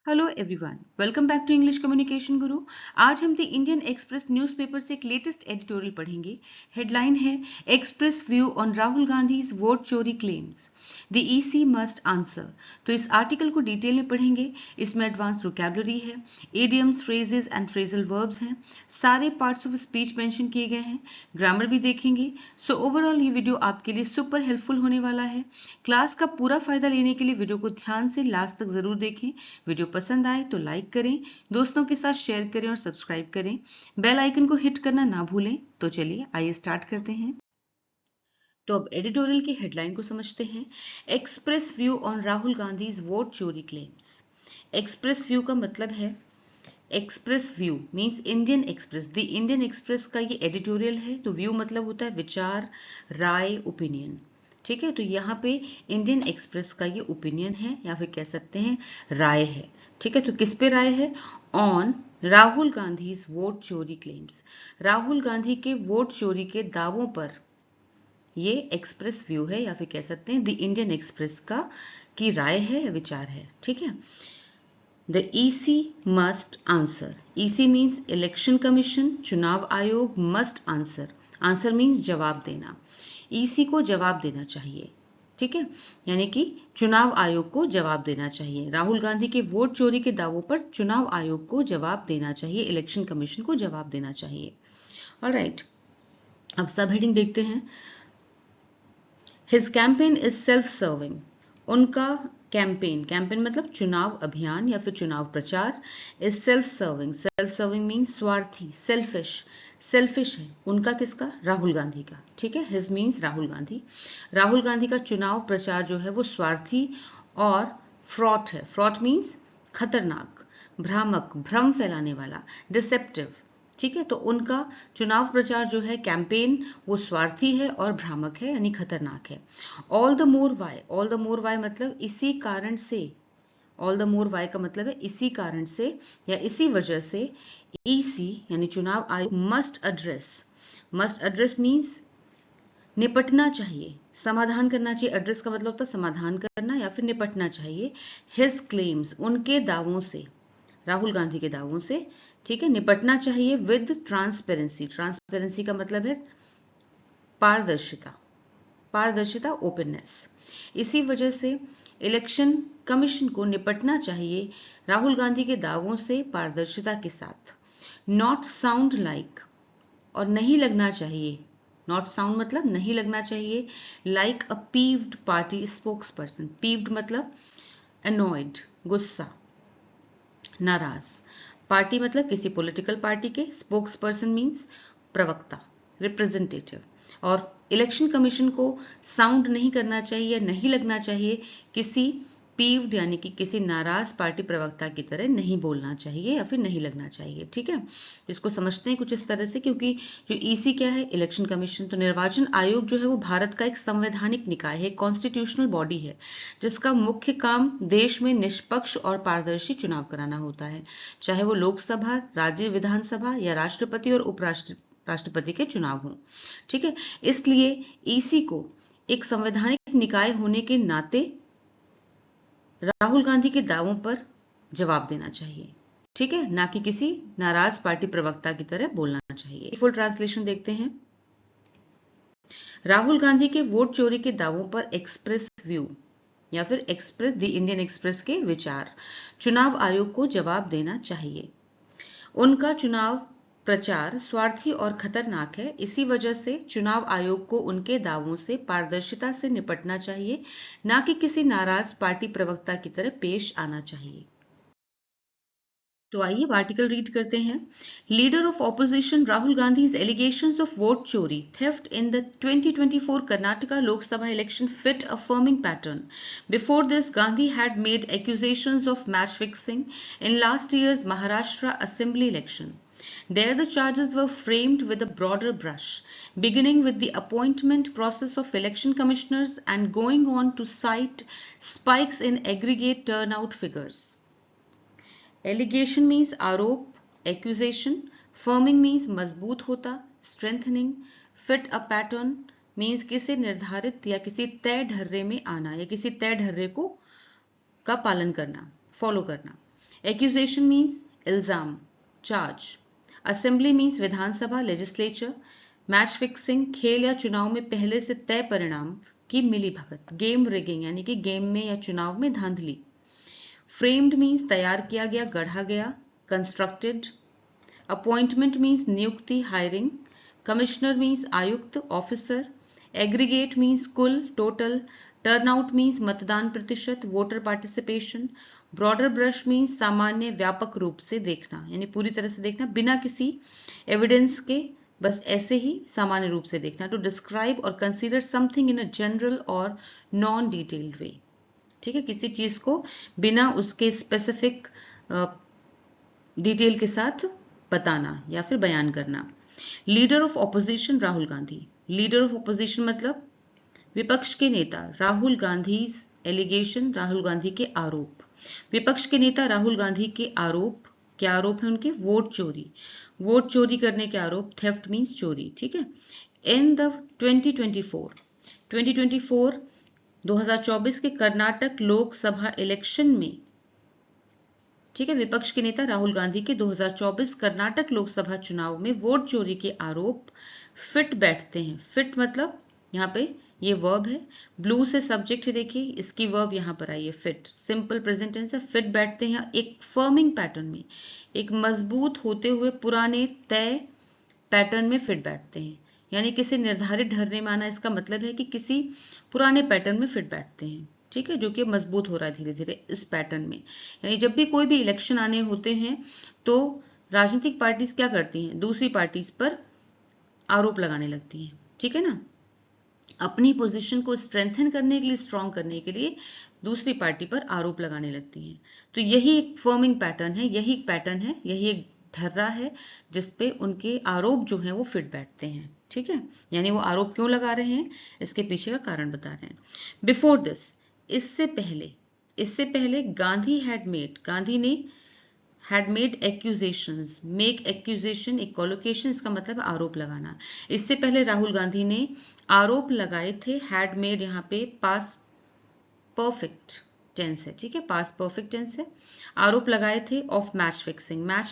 Hello everyone, welcome back to English communication Guru. आज हम the Indian Express newspaper से एक लेटेस्ट एडिटोरियल पढ़ेंगे। हेडलाइन है Express view on Rahul Gandhi's vote चोरी claims, the EC must answer. तो इस आर्टिकल को डिटेल में पढ़ेंगे। इसमें एडवांस वोकैबुलरी है, idioms, phrases and phrasal verbs हैं, सारे पार्ट्स ऑफ स्पीच मेंशन किए गए हैं, ग्रामर भी देखेंगे। सो ओवरऑल ये वीडियो आपके लिए सुपर हेल्पफुल होने वाला है। क्लास का पूरा फायदा लेने के लिए वीडियो को ध्यान से लास्ट तक जरूर देखें। वीडियो पसंद आए तो लाइक करें, दोस्तों के साथ शेयर करें और सब्सक्राइब करें। बेल आइकन को हिट करना ना भूलें। तो चलिए आइए स्टार्ट करते हैं। तो अब एडिटोरियल की हेडलाइन को समझते हैं। Express view on Rahul Gandhi's vote चोरी क्लेम्स। एक्सप्रेस व्यू का मतलब है, Express view means Indian express. The Indian express का ये एडिटोरियल है, तो व्यू मतलब होता है विचार, राय, ओपिनियन। ठीक है, तो यहाँ पे इंडियन एक्सप्रेस का ये ओपिनियन है या फिर कह सकते हैं राय है। ठीक है, तो किस पे राय है? ऑन राहुल गांधीज वोट चोरी क्लेम्स। राहुल गांधी के वोट चोरी के दावों पर ये एक्सप्रेस व्यू है या फिर कह सकते हैं द इंडियन एक्सप्रेस का की राय है या विचार है। ठीक है, The EC must answer. EC means Election Commission, चुनाव आयोग must answer. Answer means जवाब देना। EC को जवाब देना चाहिए। ठीक है, यानी कि चुनाव आयोग को जवाब देना चाहिए। राहुल गांधी के वोट चोरी के दावों पर चुनाव आयोग को जवाब देना चाहिए, इलेक्शन कमीशन को जवाब देना चाहिए। ऑलराइट, अब सब हेडिंग देखते हैं। His campaign is self-serving. उनका कैंपेन, कैंपेन मतलब चुनाव अभियान या फिर चुनाव प्रचार, is self serving. Self serving means स्वार्थी, सेल्फिश। सेल्फिश है उनका, किसका? राहुल गांधी का। ठीक है, हिज मीन्स राहुल गांधी। राहुल गांधी का चुनाव प्रचार जो है वो स्वार्थी और फ्रॉट है। फ्रॉट मीन्स खतरनाक, भ्रामक, भ्रम फैलाने वाला, डिसेप्टिव। ठीक है, तो उनका चुनाव प्रचार जो है, कैंपेन, वो स्वार्थी है और भ्रामक है यानी खतरनाक है। All the more why, all the more why मतलब इसी कारण से। ऑल द मोर वाई का मतलब है इसी कारण से या इसी वजह से ईसी यानी चुनाव आयोग must address. Must address means निपटना चाहिए, समाधान करना चाहिए। एड्रेस का मतलब होता है समाधान करना या फिर निपटना चाहिए। हिज क्लेम्स, उनके दावों से, राहुल गांधी के दावों से। ठीक है, निपटना चाहिए विद ट्रांसपेरेंसी। ट्रांसपेरेंसी का मतलब है पारदर्शिता, पारदर्शिता, ओपननेस। इसी वजह से इलेक्शन कमीशन को निपटना चाहिए राहुल गांधी के दावों से पारदर्शिता के साथ। नॉट साउंड लाइक, और नहीं लगना चाहिए, नॉट साउंड मतलब नहीं लगना चाहिए, like a peeved party spokesperson. Peeved मतलब अनॉयड, गुस्सा, नाराज। पार्टी मतलब किसी पॉलिटिकल पार्टी के, स्पोक्स पर्सन मीन्स प्रवक्ता, रिप्रेजेंटेटिव। और इलेक्शन कमीशन को साउंड नहीं करना चाहिए या नहीं लगना चाहिए किसी पीव्ड यानी कि किसी नाराज पार्टी प्रवक्ता की तरह नहीं बोलना चाहिए या फिर नहीं लगना चाहिए। ठीक है, इसको समझते हैं कुछ इस तरह से, क्योंकि जो ईसी क्या है, इलेक्शन कमीशन। तो निर्वाचन आयोग जो है वो भारत का एक संवैधानिक निकाय है, कॉन्स्टिट्यूशनल बॉडी है, जिसका मुख्य काम देश में निष्पक्ष और पारदर्शी चुनाव कराना होता है, चाहे वो लोकसभा, राज्य विधानसभा या राष्ट्रपति और उपराष्ट्रपति के चुनाव हों। ठीक है, इसलिए ईसी को एक संवैधानिक निकाय होने के नाते राहुल गांधी के दावों पर जवाब देना चाहिए। ठीक है, ना कि किसी नाराज पार्टी प्रवक्ता की तरह बोलना चाहिए। फुल ट्रांसलेशन देखते हैं। राहुल गांधी के वोट चोरी के दावों पर एक्सप्रेस व्यू या फिर एक्सप्रेस द इंडियन एक्सप्रेस के विचार, चुनाव आयोग को जवाब देना चाहिए। उनका चुनाव प्रचार स्वार्थी और खतरनाक है, इसी वजह से चुनाव आयोग को उनके दावों से पारदर्शिता से निपटना चाहिए, ना कि किसी नाराज पार्टी प्रवक्ता की तरह पेश आना चाहिए। तो आइए आर्टिकल रीड करते हैं। Leader of opposition Rahul Gandhi's allegations of vote चोरी theft in the 2024 Karnataka Lok Sabha election fit a firming pattern. Before this, Gandhi had made accusations of match fixing in last year's Maharashtra Assembly election. There the charges were framed with a broader brush, beginning with the appointment process of election commissioners and going on to cite spikes in aggregate turnout figures. Allegation means आरोप, accusation. Firming means मजबूत होता, strengthening. Fit a pattern means किसी निर्धारित या किसी तय ढर्रे में आना या किसी तय ढर्रे को का पालन करना, फॉलो करना। एक्यूजेशन मीन्स इल्जाम, चार्ज। असेंबली मीन्स विधानसभा, लेजिस्लेचर। मैच फिक्सिंग, खेल या चुनाव में पहले से तय परिणाम की मिली भगत। गेम रिगिंग यानी कि गेम में या चुनाव में धांधली। फ्रेम्ड मीन्स तैयार किया गया, गढ़ा गया, कंस्ट्रक्टेड। अपॉइंटमेंट मीन्स नियुक्ति, हायरिंग। कमिश्नर मीन्स आयुक्त, ऑफिसर। एग्रीगेट मीन्स कुल, टोटल। टर्नआउट मीन्स मतदान प्रतिशत, voter participation. Broader brush means सामान्य, व्यापक रूप से देखना, यानी पूरी तरह से देखना बिना किसी एविडेंस के, बस ऐसे ही सामान्य रूप से देखना। टू डिस्क्राइब और consider something in a general और नॉन डिटेल्ड वे, ठीक है, किसी चीज को बिना उसके स्पेसिफिक डिटेल के साथ बताना या फिर बयान करना। Leader of opposition Rahul Gandhi. Leader of opposition मतलब विपक्ष के नेता। राहुल गांधी एलिगेशन, राहुल गांधी के आरोप। विपक्ष के नेता राहुल गांधी के आरोप, क्या आरोप है उनके? वोट चोरी, वोट चोरी करने के आरोप। थेफ्ट मीन्स चोरी, ठीक है। इन द 2024 2024 के कर्नाटक लोकसभा इलेक्शन में, ठीक है, विपक्ष के नेता राहुल गांधी के 2024 कर्नाटक लोकसभा चुनाव में वोट चोरी के आरोप फिट बैठते हैं। फिट मतलब यहाँ पे ये वर्ब है, ब्लू से सब्जेक्ट है, देखिए इसकी वर्ब यहाँ पर आई है फिट, सिंपल प्रेजेंट टेंस है। फिट बैठते हैं एक फर्मिंग पैटर्न में, एक मजबूत होते हुए पुराने तय पैटर्न में फिट बैठते हैं, यानी किसी निर्धारित ढर्रे में आना। इसका मतलब है कि किसी पुराने पैटर्न में फिट बैठते हैं, ठीक है, जो कि मजबूत हो रहा है धीरे धीरे इस पैटर्न में। यानी जब भी कोई भी इलेक्शन आने होते हैं तो राजनीतिक पार्टीज क्या करती हैं? दूसरी पार्टीज पर आरोप लगाने लगती हैं, ठीक है ना, अपनी पोजीशन को स्ट्रेंथन करने के लिए, स्ट्रांग करने के लिए दूसरी पार्टी पर आरोप लगाने लगती हैं। तो यही एक फर्मिंग पैटर्न है, यही एक पैटर्न है, यही एक धर्रा है जिसपे उनके आरोप जो हैं वो फिट बैठते हैं, ठीक है। यानी वो आरोप क्यों लगा रहे हैं, इसके पीछे का कारण बता रहे हैं। बिफोर दिस, इससे पहले गांधी ने had made accusations, make accusation एक collocation, इसका मतलब आरोप लगाना। इससे पहले राहुल गांधी ने आरोप लगाए थे, had made यहाँ पे पास्ट परफेक्ट टेंस है, ठीक है, पास्ट परफेक्ट टेंस है। आरोप लगाए थे ऑफ मैच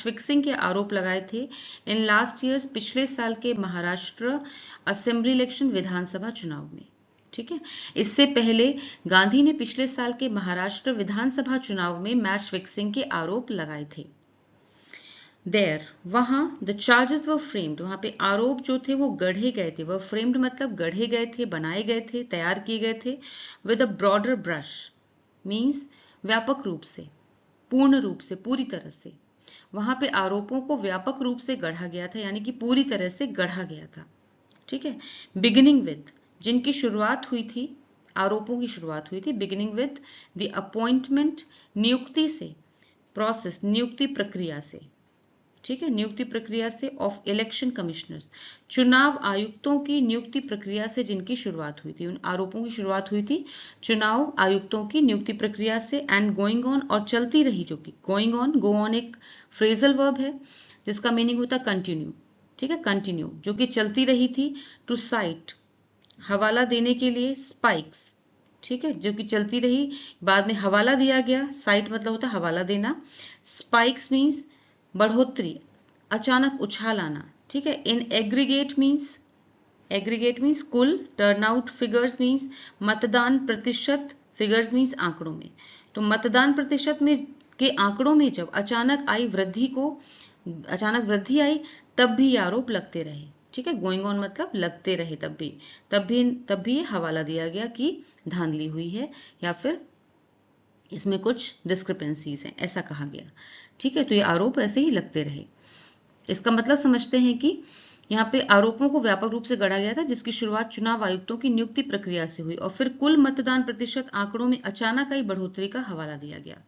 फिक्सिंग के आरोप लगाए थे इन लास्ट ईयर्स, पिछले साल के महाराष्ट्र असेंबली इलेक्शन, विधानसभा चुनाव में, ठीक है। इससे पहले गांधी ने पिछले साल के महाराष्ट्र विधानसभा चुनाव में मैच फिक्सिंग के आरोप लगाए थे। देयर, वहां, द चार्जेस वर फ्रेम्ड, वहां पे आरोप जो थे वो गढ़े गए थे। वह फ्रेम्ड मतलब गढ़े गए थे, बनाए गए थे, तैयार किए गए थे। With a broader brush means व्यापक रूप से, पूर्ण रूप से, पूरी तरह से। वहां पे आरोपों को व्यापक रूप से गढ़ा गया था, यानी कि पूरी तरह से गढ़ा गया था, ठीक है। बिगिनिंग विद, जिनकी शुरुआत हुई थी, आरोपों की शुरुआत हुई थी बिगिनिंग विद द अपॉइंटमेंट, नियुक्ति से, प्रोसेस नियुक्ति प्रक्रिया से, ठीक है, नियुक्ति प्रक्रिया से, ऑफ इलेक्शन कमिश्नर्स, चुनाव आयुक्तों की नियुक्ति प्रक्रिया से जिनकी शुरुआत हुई थी, उन आरोपों की शुरुआत हुई थी चुनाव आयुक्तों की नियुक्ति प्रक्रिया से। एंड गोइंग ऑन, और चलती रही, जो कि गोइंग ऑन, गो ऑन एक फ्रेजल वर्ब है जिसका मीनिंग होता है कंटिन्यू, ठीक है, कंटिन्यू, जो कि चलती रही थी। टू साइट, हवाला देने के लिए, स्पाइक्स, ठीक है, जो कि चलती रही, बाद में हवाला दिया गया। साइट मतलब होता है हवाला देना। स्पाइक्स मीन्स बढ़ोतरी, अचानक उछाल आना, ठीक है। इन एग्रीगेट मीन्स कुल। टर्नआउट फिगर्स मीन्स मतदान प्रतिशत, फिगर्स मीन्स आंकड़ों में। तो मतदान प्रतिशत में के आंकड़ों में जब अचानक वृद्धि आई तब भी ये आरोप लगते रहे, ठीक है। गोइंग ऑन मतलब लगते रहे, तब भी ये हवाला दिया गया कि धांधली हुई है या फिर इसमें कुछ डिस्क्रिपेंसीज हैं, ऐसा कहा गया, ठीक है। तो ये आरोप ऐसे ही लगते रहे। इसका मतलब समझते हैं कि यहाँ पे आरोपों को व्यापक रूप से गढ़ा गया था जिसकी शुरुआत चुनाव आयुक्तों की नियुक्ति प्रक्रिया से हुई और फिर कुल मतदान प्रतिशत आंकड़ों में अचानक आई बढ़ोतरी का हवाला दिया गया।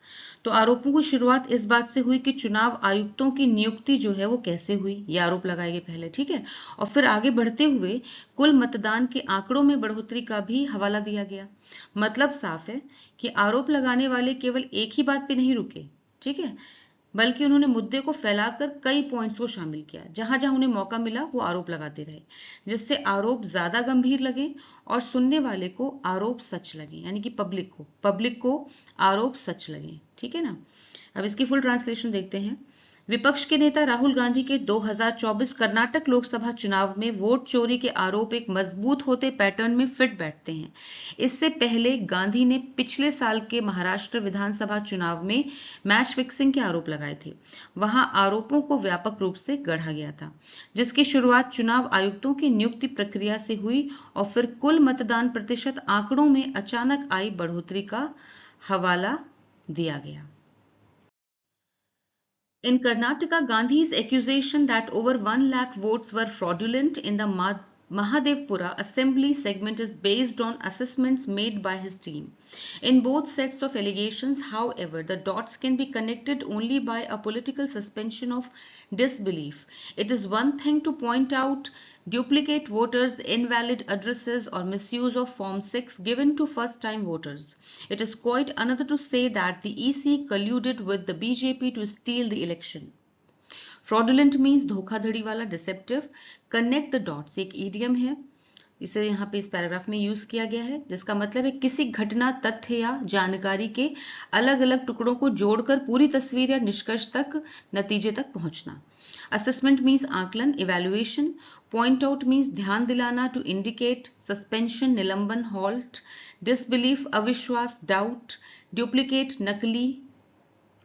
तो आरोपों की शुरुआत इस बात से हुई कि चुनाव आयुक्तों की नियुक्ति जो है वो कैसे हुई, ये आरोप लगाए गए पहले, ठीक है, और फिर आगे बढ़ते हुए कुल मतदान के आंकड़ों में बढ़ोतरी का भी हवाला दिया गया। मतलब साफ है कि आरोप लगाने वाले केवल एक ही बात पे नहीं रुके, ठीक है, बल्कि उन्होंने मुद्दे को फैलाकर कई पॉइंट्स को शामिल किया। जहां जहां उन्हें मौका मिला वो आरोप लगाते रहे, जिससे आरोप ज्यादा गंभीर लगे और सुनने वाले को आरोप सच लगे, यानी कि पब्लिक को आरोप सच लगे, ठीक है ना। अब इसकी फुल ट्रांसलेशन देखते हैं। विपक्ष के नेता राहुल गांधी के 2024 कर्नाटक लोकसभा चुनाव में वोट चोरी के आरोप एक मजबूत होते पैटर्न में फिट बैठते हैं। इससे पहले गांधी ने पिछले साल के महाराष्ट्र विधानसभा चुनाव में मैच फिक्सिंग के आरोप लगाए थे। वहां आरोपों को व्यापक रूप से गढ़ा गया था, जिसकी शुरुआत चुनाव आयुक्तों की नियुक्ति प्रक्रिया से हुई और फिर कुल मतदान प्रतिशत आंकड़ों में अचानक आई बढ़ोतरी का हवाला दिया गया। In Karnataka, Gandhi's accusation that over 1 lakh votes were fraudulent in the Mahadevpura assembly segment is based on assessments made by his team. In both sets of allegations, however, the dots can be connected only by a political suspension of disbelief. It is one thing to point out duplicate voters, invalid addresses, or misuse of Form 6 given to first-time voters. It is quite another to say that the EC colluded with the BJP to steal the election. Fraudulent means धोखाधड़ी वाला, deceptive. Connect the dots एक idiom है, इसे यहाँ पे इस paragraph में use किया गया है, जिसका मतलब है किसी घटना, तथ्य या जानकारी के अलग अलग टुकड़ों को जोड़कर पूरी तस्वीर या निष्कर्ष तक, नतीजे तक पहुंचना। असेसमेंट मीन्स आकलन, इवैल्यूएशन। पॉइंट आउट मीन्स ध्यान दिलाना, टू इंडिकेट। सस्पेंशन निलंबन, हॉल्ट। डिसबिलीफ अविश्वास, डाउट। डुप्लीकेट नकली,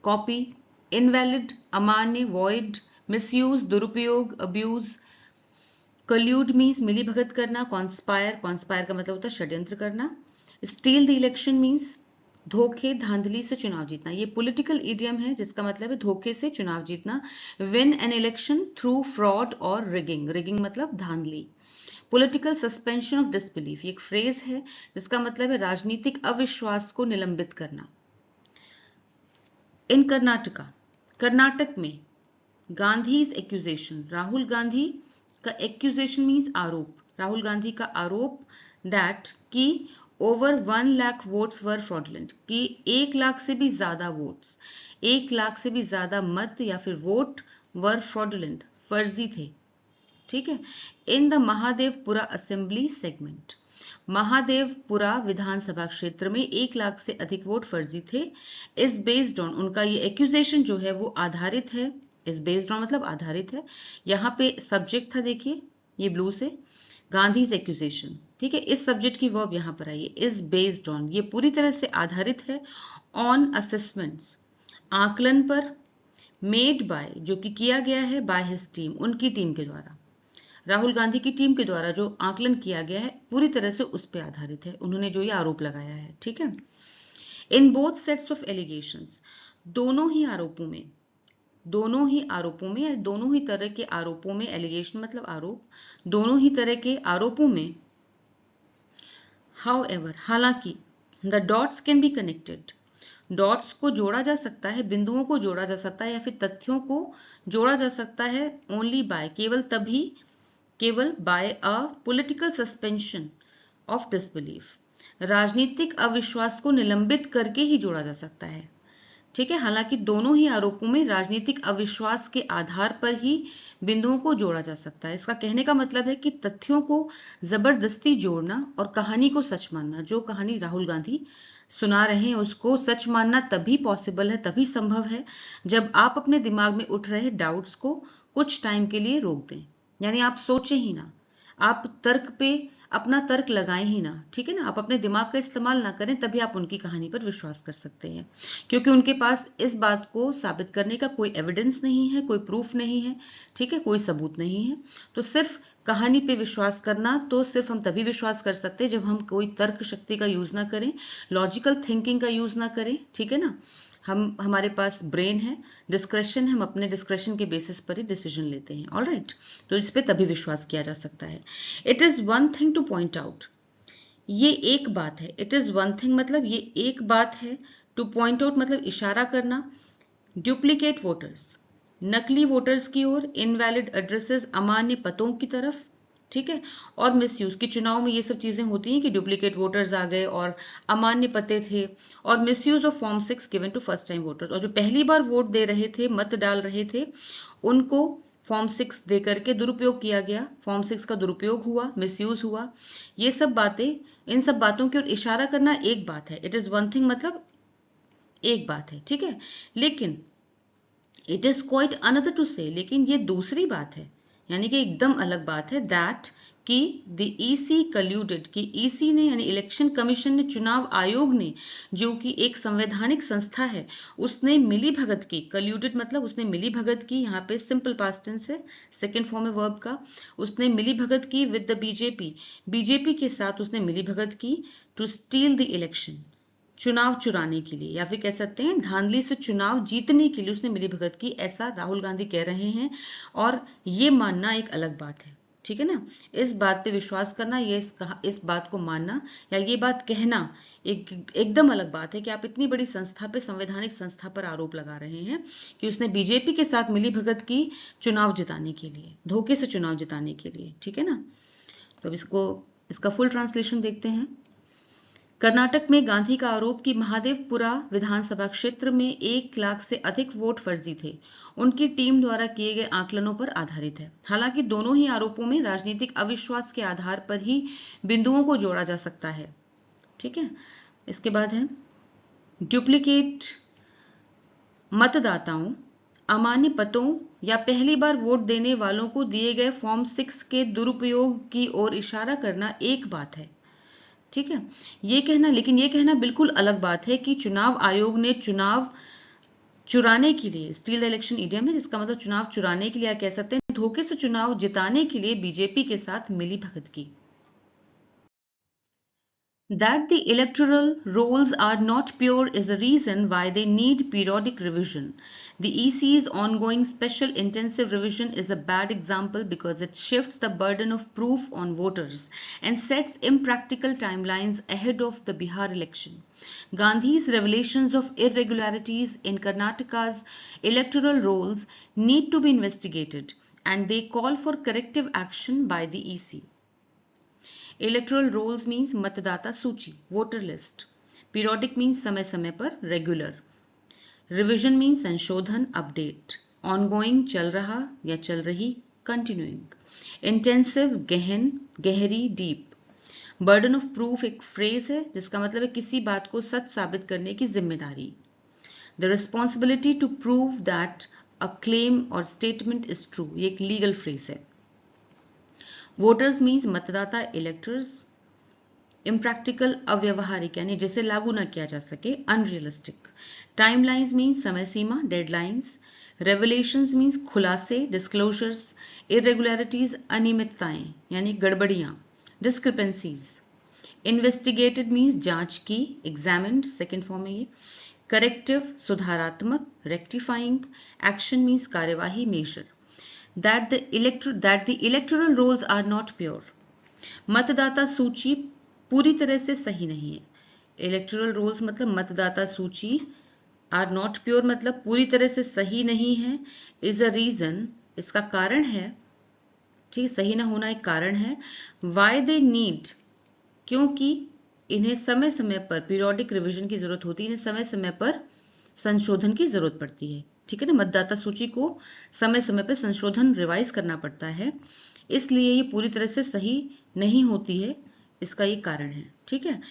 कॉपी। इनवैलिड अमान्य, वॉइड। मिसयूज दुरुपयोग, अब्यूज। कल्यूड मीन्स मिली भगत करना। कॉन्स्पायर, कॉन्स्पायर का मतलब होता है षड्यंत्र करना। स्टील द इलेक्शन मीन्स धोखे धांधली से चुनाव जीतना। ये पॉलिटिकल इडियम है जिसका मतलब है धोखे से चुनाव जीतना। Win an election through fraud और रिगिंग, रिगिंग मतलब धांधली। पॉलिटिकल सस्पेंशन ऑफ डिसबिलीफ, ये एक फ्रेज है जिसका मतलब है राजनीतिक अविश्वास को निलंबित करना। इन कर्नाटका, कर्नाटक में गांधीज एक्यूजेशन, राहुल गांधी का एक्यूजेशन मीन्स आरोप, राहुल गांधी का आरोप दैट की ओवर 1 लाख वोट्स वर फ्रॉडुलेंट, कि 1 लाख से भी ज्यादा वोट्स, 1 लाख से भी ज्यादा मत या फिर वोट वर फ्रॉडुलेंट, फर्जी थे। ठीक है। In the Mahadevapura assembly segment, Mahadevapura विधानसभा क्षेत्र में 1 लाख से अधिक वोट फर्जी थे। इस बेस्ड ऑन, उनका ये एक्यूजेशन जो है वो आधारित है। इस बेस्ड ऑन मतलब आधारित है। यहाँ पे सब्जेक्ट था, देखिए ये ब्लू से, गांधीज एक्यूजेशन। ठीक है, इस सब्जेक्ट की वर्ब यहां पर आई है, इज बेस्ड ऑन, ये पूरी तरह से आधारित है ऑन असेसमेंट्स, आकलन पर, मेड बाय, जो कि किया गया है, बाय हिज टीम, उनकी टीम के द्वारा, राहुल गांधी की टीम के द्वारा जो आकलन किया गया है पूरी तरह से उस पर आधारित है, उन्होंने जो ये आरोप लगाया है। ठीक है। In both sets of allegations, दोनों ही आरोपों में, दोनों ही आरोपों में या दोनों ही तरह के आरोपों में, एलिगेशन मतलब आरोप, दोनों ही तरह के आरोपों में, हाउएवर हालांकि, the dots can be connected, dots को जोड़ा जा सकता है, बिंदुओं को जोड़ा जा सकता है या फिर तथ्यों को जोड़ा जा सकता है, ओनली बाय, केवल तभी, केवल by a political suspension of disbelief, राजनीतिक अविश्वास को निलंबित करके ही जोड़ा जा सकता है। ठीक है। हालांकि दोनों ही आरोपों में राजनीतिक अविश्वास के आधार पर ही बिंदुओं को जोड़ा जा सकता है। इसका कहने का मतलब है कि तथ्यों को जबरदस्ती जोड़ना और कहानी को सच मानना, जो कहानी राहुल गांधी सुना रहे हैं उसको सच मानना तभी पॉसिबल है, तभी संभव है जब आप अपने दिमाग में उठ रहे डाउट्स को कुछ टाइम के लिए रोक दें। यानी आप सोचें ही ना, आप तर्क पे अपना तर्क लगाएं ही ना। ठीक है ना, आप अपने दिमाग का इस्तेमाल ना करें, तभी आप उनकी कहानी पर विश्वास कर सकते हैं, क्योंकि उनके पास इस बात को साबित करने का कोई एविडेंस नहीं है, कोई प्रूफ नहीं है। ठीक है, कोई सबूत नहीं है। तो सिर्फ कहानी पे विश्वास करना, तो सिर्फ हम तभी विश्वास कर सकते हैं जब हम कोई तर्क शक्ति का यूज ना करें, लॉजिकल थिंकिंग का यूज ना करें। ठीक है ना, हमारे पास ब्रेन है, डिस्क्रेशन है, हम अपने डिस्क्रेशन के बेसिस पर ही डिसीजन लेते हैं। ऑलराइट, तो इस पे तभी विश्वास किया जा सकता है। It is one thing two point out, ये एक बात है। इट इज वन थिंग मतलब ये एक बात है, टू पॉइंट आउट मतलब इशारा करना, डुप्लीकेट वोटर्स, नकली वोटर्स की ओर, इनवैलिड एड्रेसेस, अमान्य पतों की तरफ। ठीक है, और मिसयूज, की चुनाव में ये सब चीजें होती हैं कि डुप्लीकेट वोटर्स आ गए और अमान्य पते थे, और misuse of form 6 given to first time voters, और जो पहली बार वोट दे रहे थे, मत डाल रहे थे, उनको फॉर्म 6 दे करके दुरुपयोग किया गया, फॉर्म 6 का दुरुपयोग हुआ, मिसयूज हुआ। ये सब बातें, इन सब बातों की ओर इशारा करना एक बात है। इट इज वन थिंग मतलब एक बात है, ठीक है। लेकिन it is quite another to say, लेकिन ये दूसरी बात है, यानी कि एकदम अलग बात है, दैट कि द ईसी कल्यूडेड, कि ईसी ने यानी इलेक्शन कमीशन ने, चुनाव आयोग ने, जो कि एक संवैधानिक संस्था है, उसने मिली भगत की, कल्यूडेड मतलब उसने मिली भगत की, यहाँ पे सिंपल पास्ट टेंस है, सेकेंड फॉर्म है वर्ब का, उसने मिली भगत की विद द बीजेपी, बीजेपी के साथ उसने मिली भगत की, टू स्टील द इलेक्शन, चुनाव चुराने के लिए, या फिर कह सकते हैं धांधली से चुनाव जीतने के लिए उसने मिलीभगत की, ऐसा राहुल गांधी कह रहे हैं। और ये मानना एक अलग बात है, ठीक है ना। इस बात पे विश्वास करना, ये इस बात को मानना या ये बात कहना एकदम अलग बात है कि आप इतनी बड़ी संस्था पे, संवैधानिक संस्था पर आरोप लगा रहे हैं कि उसने बीजेपी के साथ मिलीभगत की चुनाव जिताने के लिए, धोखे से चुनाव जिताने के लिए, ठीक है ना। तो अब इसका फुल ट्रांसलेशन देखते हैं। कर्नाटक में गांधी का आरोप कि महादेवपुरा विधानसभा क्षेत्र में 1 लाख से अधिक वोट फर्जी थे, उनकी टीम द्वारा किए गए आकलनों पर आधारित है। हालांकि दोनों ही आरोपों में राजनीतिक अविश्वास के आधार पर ही बिंदुओं को जोड़ा जा सकता है, ठीक है। इसके बाद है डुप्लीकेट मतदाताओं, अमान्य पतों या पहली बार वोट देने वालों को दिए गए फॉर्म 6 के दुरुपयोग की ओर इशारा करना एक बात है, ठीक है। लेकिन ये कहना बिल्कुल अलग बात है कि चुनाव आयोग ने चुनाव चुराने के लिए, स्टील द इलेक्शन ईडियम है, जिसका मतलब चुनाव चुराने के लिए, या कह सकते हैं धोखे से चुनाव जिताने के लिए बीजेपी के साथ मिली भगत की। That the electoral rolls are not pure is a reason why they need periodic revision. The EC's ongoing special intensive revision is a bad example because it shifts the burden of proof on voters and sets impractical timelines ahead of the Bihar election. Gandhi's revelations of irregularities in Karnataka's electoral rolls need to be investigated, and they call for corrective action by the EC. Electoral rolls means मतदाता सूची, voter list. Periodic means समय समय पर, regular. Revision means संशोधन, update. Ongoing चल रहा या चल रही, कंटिन्यूइंग। इंटेंसिव गहन, गहरी, डीप। बर्डन ऑफ प्रूफ एक फ्रेज है जिसका मतलब है किसी बात को सच साबित करने की जिम्मेदारी। The responsibility to prove that a claim और स्टेटमेंट इज ट्रू, ये एक लीगल फ्रेज है। वोटर्स मीन्स मतदाता, इलेक्टर्स। इम्प्रैक्टिकल अव्यवहारिक यानी जिसे लागू न किया जा सके, अनरियलिस्टिक। टाइमलाइंस मीन्स समय सीमा, डेडलाइंस। रेवलेशंस मीन्स खुलासे, डिस्क्लोजर्स। इरेगुलरिटीज अनियमितताएं यानी गड़बड़ियां, डिस्क्रिपेंसीज। इन्वेस्टिगेटेड मीन्स जांच की, एग्जामिन्ड सेकेंड फॉर्म है ये। करेक्टिव सुधारात्मक, रेक्टिफाइंग। एक्शन मीन्स कार्यवाही, major. that the electoral rolls are not pure. मतदाता सूची पूरी तरह से सही नहीं है। इलेक्टोरल रोल्स मतलब मतदाता सूची, आर नॉट प्योर मतलब पूरी तरह से सही नहीं है, इज अ रीजन इसका कारण है, ठीक, सही ना होना एक कारण है। वाई दे नीड क्योंकि इन्हें समय समय पर पीरियोडिक रिवीजन की जरूरत होती है, इन्हें समय समय पर संशोधन की जरूरत पड़ती है, ठीक है ना। मतदाता सूची को समय समय पर संशोधन, रिवाइज करना पड़ता है, इसलिए ये पूरी तरह से सही नहीं होती है, इसका ये कारण है, ठीक है।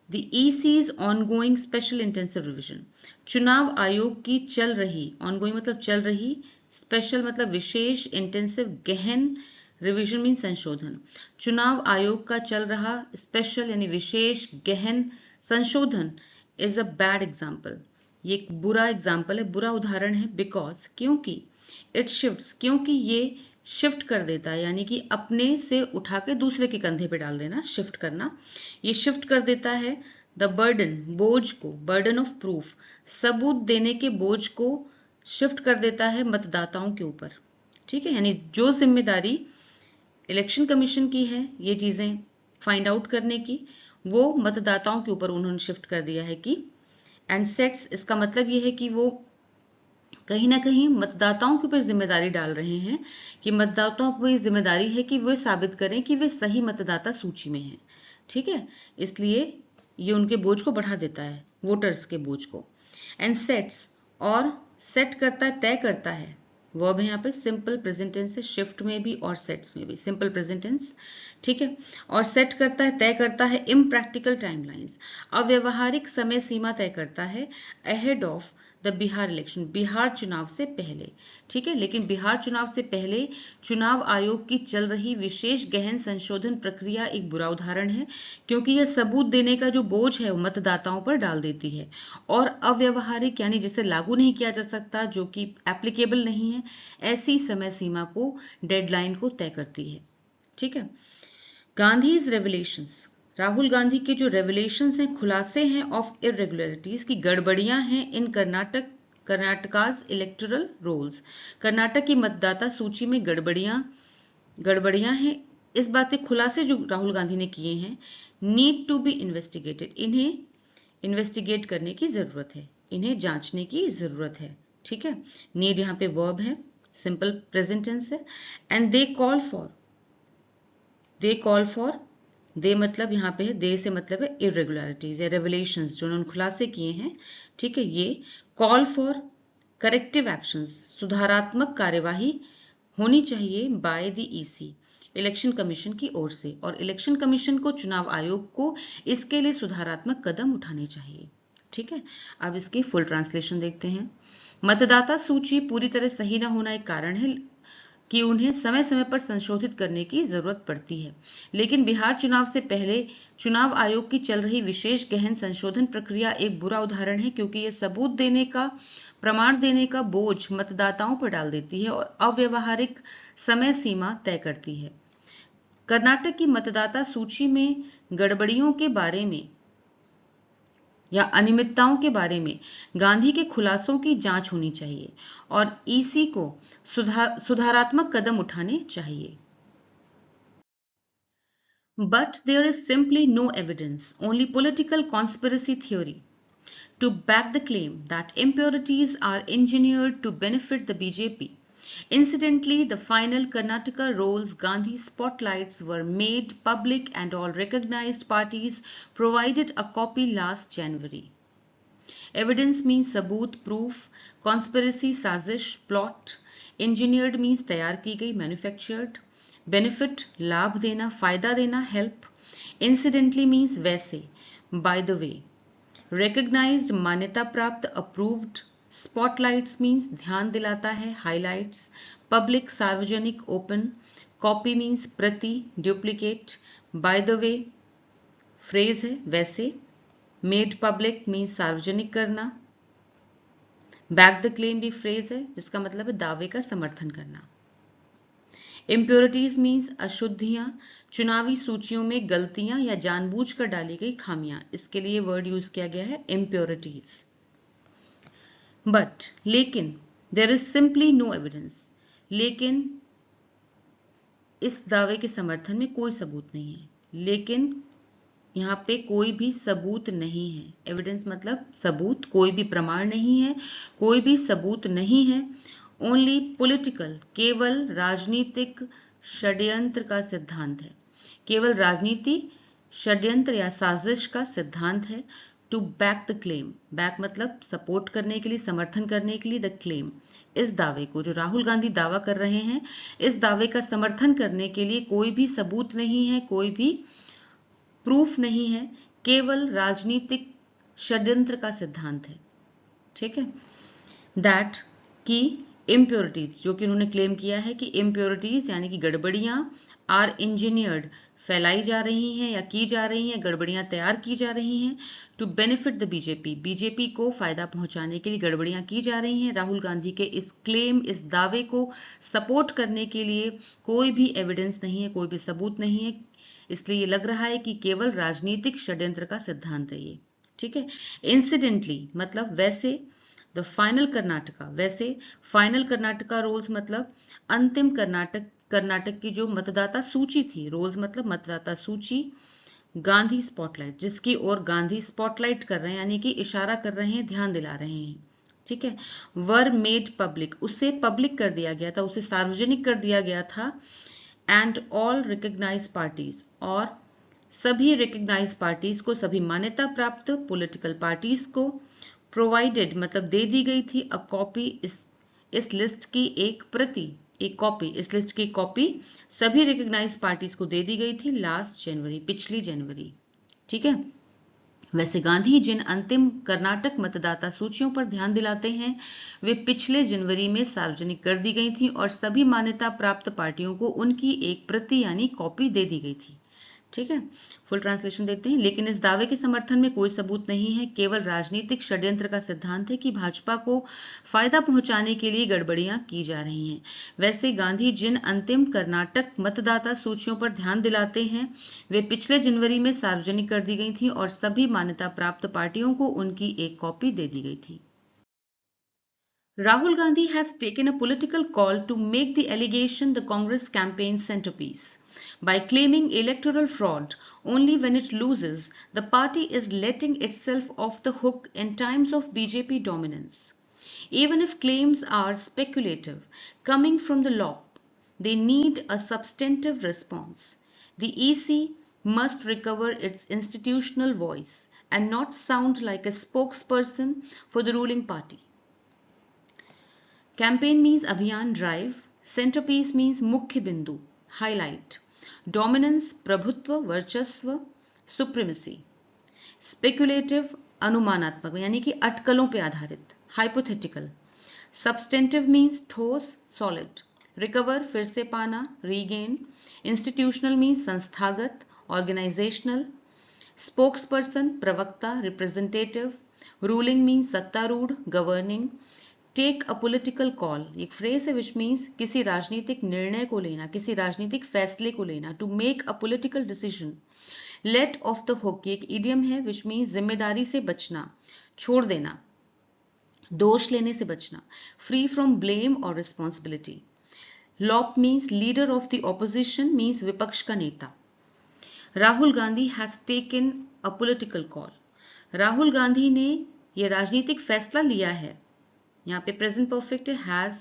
The EC's ongoing special intensive revision, चुनाव आयोग की चल रही, ongoing मतलब चल रही, स्पेशल मतलब विशेष, इंटेंसिव गहन, रिवीजन मीन संशोधन। चुनाव आयोग का चल रहा स्पेशल यानी विशेष, गहन संशोधन इज अ बैड एग्जाम्पल, ये एक बुरा एग्जाम्पल है, बुरा उदाहरण है। बिकॉज क्योंकि, इट शिफ्ट्स क्योंकि ये शिफ्ट कर देता है, यानी कि अपने से उठा के दूसरे के कंधे पे डाल देना, शिफ्ट करना, ये शिफ्ट कर देता है द बर्डन, बोझ को, बर्डन ऑफ प्रूफ, सबूत देने के बोझ को शिफ्ट कर देता है मतदाताओं के ऊपर, ठीक है। यानी जो जिम्मेदारी इलेक्शन कमीशन की है ये चीजें फाइंड आउट करने की, वो मतदाताओं के ऊपर उन्होंने शिफ्ट कर दिया है कि, एंड सेट्स इसका मतलब ये है कि वो कहीं ना कहीं मतदाताओं के ऊपर जिम्मेदारी डाल रहे हैं, कि मतदाताओं पर जिम्मेदारी है कि वे साबित करें कि वे सही मतदाता सूची में हैं, ठीक है। इसलिए ये उनके बोझ को बढ़ा देता है, वोटर्स के बोझ को। एंड सेट्स, और सेट करता है, तय करता है, वर्ब है यहाँ पे, सिंपल प्रेजेंट टेंस है, शिफ्ट में भी और सेट्स में भी। सिंपल प्रेजेंट टेंस ठीक है, और सेट करता है, तय करता है इम्प्रैक्टिकल टाइमलाइंस, अव्यवहारिक समय सीमा तय करता है ahead of the Bihar election, Bihar चुनाव से पहले। ठीक है, लेकिन बिहार चुनाव से पहले चुनाव आयोग की चल रही विशेष गहन संशोधन प्रक्रिया एक बुरा उदाहरण है, क्योंकि यह सबूत देने का जो बोझ है वो मतदाताओं पर डाल देती है, और अव्यवहारिक यानी जिसे लागू नहीं किया जा सकता, जो कि एप्लीकेबल नहीं है, ऐसी समय सीमा को, डेडलाइन को तय करती है। ठीक है, गांधीज रेवलेशंस, राहुल गांधी के जो रेवलेशंस हैं, खुलासे हैं ऑफ इरेगुलरिटीज की गड़बड़ियां हैं इन कर्नाटकाज इलेक्टोरल रोल्स, कर्नाटक की मतदाता सूची में गड़बड़ियां हैं, इस बात के खुलासे जो राहुल गांधी ने किए हैं, नीड टू बी इन्वेस्टिगेटेड, इन्हें इन्वेस्टिगेट करने की जरूरत है, इन्हें जांचने की जरूरत है। ठीक है, नीड यहाँ पे वर्ब है, सिंपल प्रेजेंट टेंस है, एंड दे कॉल फॉर, दे मतलब यहाँ पे है, दे से मतलब है इरेगुलरिटीज या रेवलेशंस जो उन्होंने खुलासे किए हैं। ठीक है, ये कॉल फॉर करेक्टिव एक्शंस, सुधारात्मक कार्यवाही होनी चाहिए by the EC, election commission की ओर से, और इलेक्शन कमीशन को, चुनाव आयोग को इसके लिए सुधारात्मक कदम उठाने चाहिए। ठीक है, अब इसकी फुल ट्रांसलेशन देखते हैं। मतदाता सूची पूरी तरह सही न होना एक कारण है कि उन्हें समय समय पर संशोधित करने की जरूरत पड़ती है, लेकिन बिहार चुनाव से पहले चुनाव आयोग की चल रही विशेष गहन संशोधन प्रक्रिया एक बुरा उदाहरण है, क्योंकि यह सबूत देने का, प्रमाण देने का बोझ मतदाताओं पर डाल देती है और अव्यवहारिक समय सीमा तय करती है। कर्नाटक की मतदाता सूची में गड़बड़ियों के बारे में या अनियमितताओं के बारे में गांधी के खुलासों की जांच होनी चाहिए और ईसी को सुधारात्मक कदम उठाने चाहिए। But there is simply no evidence, only political conspiracy theory, to back the claim that impurities are engineered to benefit the BJP. Incidentally, the final Karnataka rolls Gandhi spotlights were made public and all recognized parties provided a copy last January. Evidence means सबूत, proof, conspiracy साजिश, plot, engineered means तैयार की गई, manufactured, benefit लाभ देना, फायदा देना, help, incidentally means वैसे, by the way, recognized मान्यता प्राप्त, approved, spotlights means ध्यान दिलाता है, highlights, public सार्वजनिक, open, copy means प्रति, duplicate, by the way phrase है वैसे, made public means सार्वजनिक करना, back the claim भी phrase है जिसका मतलब है दावे का समर्थन करना, impurities means अशुद्धियां, चुनावी सूचियों में गलतियां या जानबूझकर डाली गई खामियां, इसके लिए वर्ड यूज किया गया है impurities। बट लेकिन there is simply no evidence, लेकिन इस दावे के समर्थन में कोई सबूत नहीं है, लेकिन यहाँ पे कोई भी सबूत नहीं है, एविडेंस मतलब सबूत, कोई भी प्रमाण नहीं है, कोई भी सबूत नहीं है, ओनली पॉलिटिकल, केवल राजनीतिक षड्यंत्र का सिद्धांत है, केवल राजनीति षड्यंत्र या साजिश का सिद्धांत है, to back the claim, back मतलब सपोर्ट करने के लिए, समर्थन करने के लिए, द क्लेम, इस दावे को जो राहुल गांधी दावा कर रहे हैं, इस दावे का समर्थन करने के लिए कोई भी सबूत नहीं है, कोई भी प्रूफ नहीं है, केवल राजनीतिक षड्यंत्र का सिद्धांत है। ठीक है, दैट की इम्प्योरिटीज, जो कि उन्होंने क्लेम किया है कि इम्प्योरिटीज यानी कि गड़बड़ियां, आर इंजीनियर्ड, फैलाई जा रही हैं या की जा रही हैं, गड़बड़ियां तैयार की जा रही हैं, to benefit the BJP, BJP को फायदा पहुंचाने के लिए गड़बड़ियां की जा रही हैं। राहुल गांधी के इस क्लेम, इस दावे को सपोर्ट करने के लिए कोई भी एविडेंस नहीं है, कोई भी सबूत नहीं है, इसलिए ये लग रहा है कि केवल राजनीतिक षड्यंत्र का सिद्धांत है ये। ठीक है, इंसिडेंटली मतलब वैसे, द फाइनल कर्नाटका, वैसे फाइनल कर्नाटका रोल्स मतलब अंतिम कर्नाटक की जो मतदाता सूची थी, रोल्स मतलब मतदाता सूची, गांधी स्पॉटलाइट, जिसकी ओर गांधी स्पॉटलाइट कर रहे हैं यानी कि इशारा कर रहे हैं, ध्यान दिला रहे हैं। ठीक है, वर मेड पब्लिक, उसे पब्लिक कर दिया गया था, उसे सार्वजनिक कर दिया गया था, एंड ऑल रिकग्नाइज पार्टीज, और सभी रिकग्नाइज पार्टीज को, सभी मान्यता प्राप्त पॉलिटिकल पार्टीज को, प्रोवाइडेड मतलब दे दी गई थी, अ कॉपी, इस लिस्ट की एक प्रति, एक कॉपी, इस लिस्ट की कॉपी सभी रिकॉग्नाइज्ड पार्टीज को दे दी गई थी लास्ट जनवरी, पिछली जनवरी। ठीक है। वैसे गांधी जिन अंतिम कर्नाटक मतदाता सूचियों पर ध्यान दिलाते हैं वे पिछले जनवरी में सार्वजनिक कर दी गई थी और सभी मान्यता प्राप्त पार्टियों को उनकी एक प्रति यानी कॉपी दे दी गई थी। ठीक है, फुल ट्रांसलेशन देते हैं। लेकिन इस दावे के समर्थन में कोई सबूत नहीं है, केवल राजनीतिक षड्यंत्र का सिद्धांत है कि भाजपा को फायदा पहुंचाने के लिए गड़बड़ियां की जा रही हैं। वैसे गांधी जिन अंतिम कर्नाटक मतदाता सूचियों पर ध्यान दिलाते हैं वे पिछले जनवरी में सार्वजनिक कर दी गई थी और सभी मान्यता प्राप्त पार्टियों को उनकी एक कॉपी दे दी गई थी। Rahul Gandhi has taken a political call to make the allegation the Congress campaign centerpiece. By claiming electoral fraud only when it loses, the party is letting itself off the hook in times of BJP dominance. Even if claims are speculative, coming from the lop, they need a substantive response. The EC must recover its institutional voice and not sound like a spokesperson for the ruling party. Campaign means अभियान drive, centrepiece means मुख्य बिंदु, highlight, dominance प्रभुत्व वर्चस्व, supremacy, speculative अनुमानात्मक यानी कि अटकलों पर आधारित, हाइपोथेटिकल, सब्सटेंटिव मीन्स ठोस सॉलिड, रिकवर फिर से पाना रीगेन, इंस्टीट्यूशनल मीन्स संस्थागत ऑर्गेनाइजेशनल, स्पोक्सपर्सन प्रवक्ता रिप्रेजेंटेटिव, रूलिंग मीन्स सत्तारूढ़ governing, take a political call एक फ्रेज है विच मीन्स किसी राजनीतिक निर्णय को लेना, किसी राजनीतिक फैसले को लेना, to make a political decision, let off the hook एक इडियम है विच मीन्स जिम्मेदारी से बचना, छोड़ देना, दोष लेने से बचना, फ्री फ्रॉम ब्लेम और responsibility, lop means leader of the opposition means विपक्ष का नेता। Rahul Gandhi has taken a political call, Rahul Gandhi ने यह राजनीतिक फैसला लिया है, यहाँ पे प्रेजेंट परफेक्ट है हैज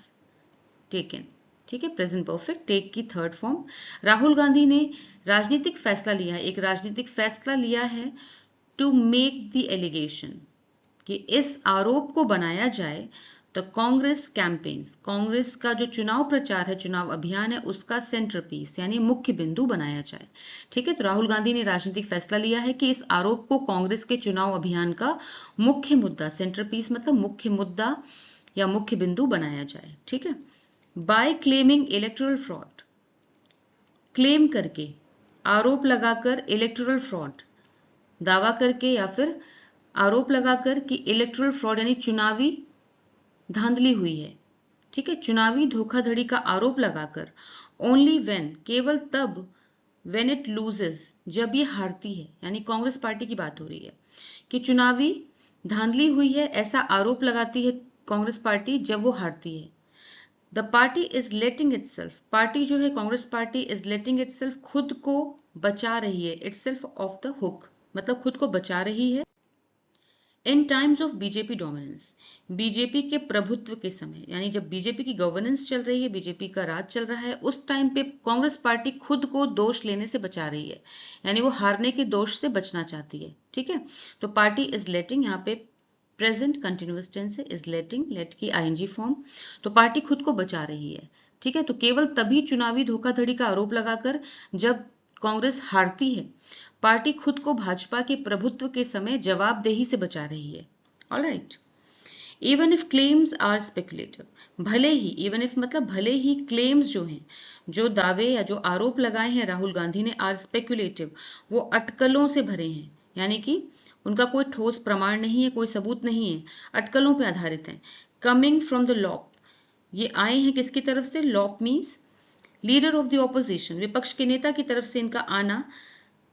टेकन, ठीक है, प्रेजेंट परफेक्ट टेक की थर्ड फॉर्म। राहुल गांधी ने राजनीतिक फैसला लिया है, एक राजनीतिक फैसला लिया है टू मेक द एलिगेशन कि इस आरोप को बनाया जाए तो कांग्रेस कैंपेन्स, कांग्रेस का जो चुनाव प्रचार है, चुनाव अभियान है, उसका सेंटर पीस यानी मुख्य बिंदु बनाया जाए। ठीक है, तो राहुल गांधी ने राजनीतिक फैसला लिया है कि इस आरोप को कांग्रेस के चुनाव अभियान का मुख्य मुद्दा, सेंटर पीस मतलब मुख्य मुद्दा या मुख्य बिंदु बनाया जाए। ठीक है, by claiming electoral fraud, claim करके, आरोप लगाकर, इलेक्टोरल फ्रॉड दावा करके या फिर आरोप लगाकर कि इलेक्टोरल फ्रॉड यानी चुनावी धांधली हुई है। ठीक है, चुनावी धोखाधड़ी का आरोप लगाकर, ओनली व्हेन केवल तब, व्हेन इट लूजेस जब ये हारती है, यानी कांग्रेस पार्टी की बात हो रही है कि चुनावी धांधली हुई है, ऐसा आरोप लगाती है कांग्रेस पार्टी जब वो हारती है। The party is letting itself, party जो है Congress party is letting itself खुद को बचा रही है, इटसेल्फ ऑफ द हुक मतलब खुद को बचा रही है। In times of BJP dominance, BJP के प्रभुत्व के समय, यानी जब बीजेपी की गवर्नेंस चल रही है, बीजेपी का राज चल रहा है, उस टाइम पे कांग्रेस पार्टी खुद को दोष लेने से बचा रही है, यानी वो हारने के दोष से बचना चाहती है। ठीक है, तो पार्टी इज लेटिंग, यहाँ पे प्रेजेंट कंटिन्यूअस टेंस है, इज लेटिंग, लेट की आईएनजी फॉर्म, तो पार्टी खुद को बचा रही है। ठीक है, तो केवल तभी चुनावी धोखाधड़ी का आरोप लगाकर जब कांग्रेस हारती है, पार्टी खुद को भाजपा के प्रभुत्व के समय जवाबदेही से बचा रही है। Alright, even if claims are speculative, भले ही, इवन इफ मतलब भले ही, क्लेम्स जो हैं, जो दावे या जो आरोप लगाए हैं राहुल गांधी ने, आर स्पेकुलेटिव वो अटकलों से भरे हैं, यानी कि उनका कोई ठोस प्रमाण नहीं है, कोई सबूत नहीं है, अटकलों पर आधारित हैं। कमिंग फ्रॉम द लॉप, ये आए हैं किसकी तरफ से? Lop means leader of the opposition, विपक्ष के नेता की तरफ से इनका आना,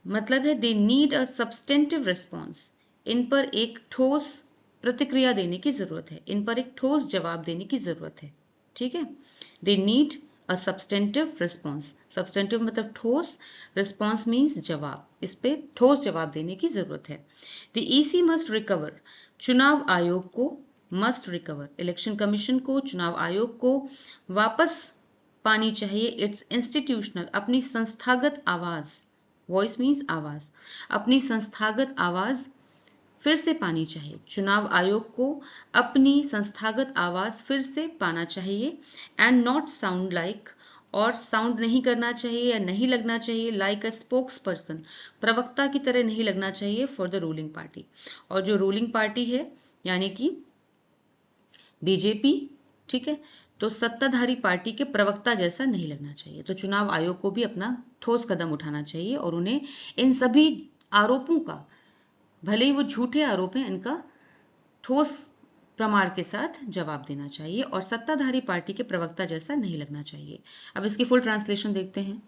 मतलब है they need a substantive response, इन पर एक ठोस प्रतिक्रिया देने की जरूरत है, इन पर एक ठोस जवाब देने की जरूरत है। ठीक है, they need a substantive response, substantive मतलब ठोस, रिस्पॉन्स मीन्स जवाब, इस पे ठोस जवाब देने की जरूरत है। द ईसी मस्ट रिकवर, चुनाव आयोग को, मस्ट रिकवर, इलेक्शन कमीशन को, चुनाव आयोग को वापस पानी चाहिए इट्स इंस्टीट्यूशनल, अपनी संस्थागत आवाज, वॉइस मीन्स आवाज, अपनी संस्थागत आवाज फिर से पानी चाहिए। चुनाव आयोग को अपनी संस्थागत आवाज फिर से पाना चाहिए। एंड नॉट साउंड लाइक, और साउंड नहीं करना चाहिए या नहीं लगना चाहिए लाइक अ स्पोक्स पर्सन, प्रवक्ता की तरह नहीं लगना चाहिए फॉर द रूलिंग पार्टी। और जो रूलिंग पार्टी है यानी कि बीजेपी, ठीक है, तो सत्ताधारी पार्टी के प्रवक्ता जैसा नहीं लगना चाहिए। तो चुनाव आयोग को भी अपना ठोस कदम उठाना चाहिए और उन्हें इन सभी आरोपों का, भले ही वो झूठे आरोप हैं, इनका ठोस प्रमाण के साथ जवाब देना चाहिए और सत्ताधारी पार्टी के प्रवक्ता जैसा नहीं लगना चाहिए। अब इसकी फुल ट्रांसलेशन देखते हैं।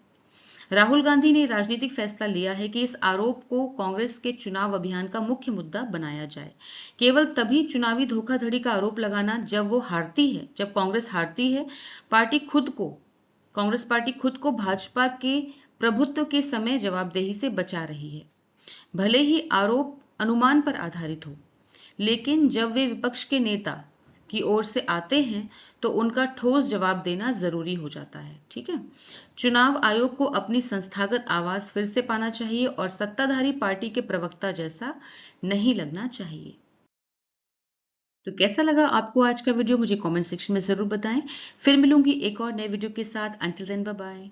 राहुल गांधी ने राजनीतिक फैसला लिया है कि इस आरोप को कांग्रेस के चुनाव अभियान का मुख्य मुद्दा बनाया जाए। केवल तभी चुनावी धोखाधड़ी का आरोप लगाना जब वो हारती है, जब कांग्रेस हारती है। कांग्रेस पार्टी खुद को भाजपा के प्रभुत्व के समय जवाबदेही से बचा रही है। भले ही आरोप अनुमान पर आधारित हो, लेकिन जब वे विपक्ष के नेता की ओर से आते हैं तो उनका ठोस जवाब देना जरूरी हो जाता है। ठीक है, चुनाव आयोग को अपनी संस्थागत आवाज फिर से पाना चाहिए और सत्ताधारी पार्टी के प्रवक्ता जैसा नहीं लगना चाहिए। तो कैसा लगा आपको आज का वीडियो, मुझे कमेंट सेक्शन में जरूर बताएं। फिर मिलूंगी एक और नए वीडियो के साथ। Until then, bye bye.